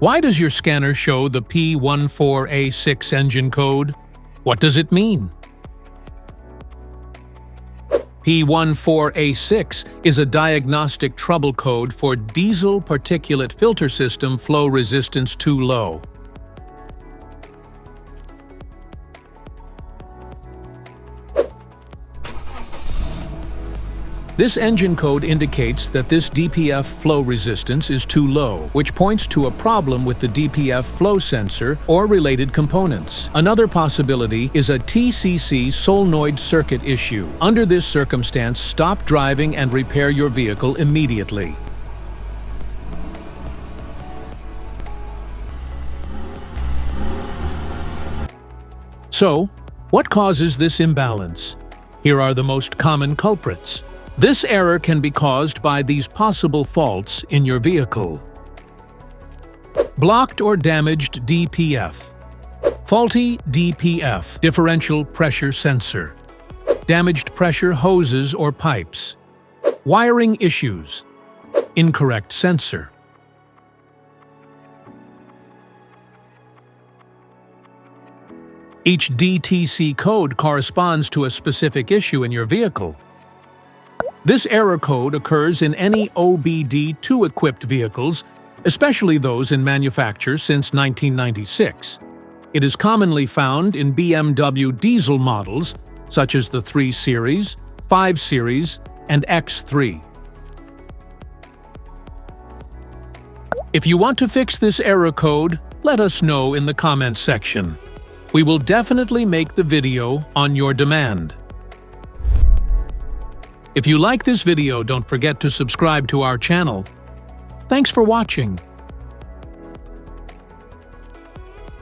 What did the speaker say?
Why does your scanner show the P14A6 engine code? What does it mean? P14A6 is a diagnostic trouble code for diesel particulate filter system flow resistance too low. This engine code indicates that this DPF flow resistance is too low, which points to a problem with the DPF flow sensor or related components. Another possibility is a TCC solenoid circuit issue. Under this circumstance, stop driving and repair your vehicle immediately. So, what causes this imbalance? Here are the most common culprits. This error can be caused by these possible faults in your vehicle. Blocked or damaged DPF. Faulty DPF, differential pressure sensor. Damaged pressure hoses or pipes. Wiring issues. Incorrect sensor. Each DTC code corresponds to a specific issue in your vehicle. This error code occurs in any OBD2-equipped vehicles, especially those in manufacture since 1996. It is commonly found in BMW diesel models, such as the 3 Series, 5 Series, and X3. If you want to fix this error code, let us know in the comments section. We will definitely make the video on your demand. If you like this video, don't forget to subscribe to our channel. Thanks for watching.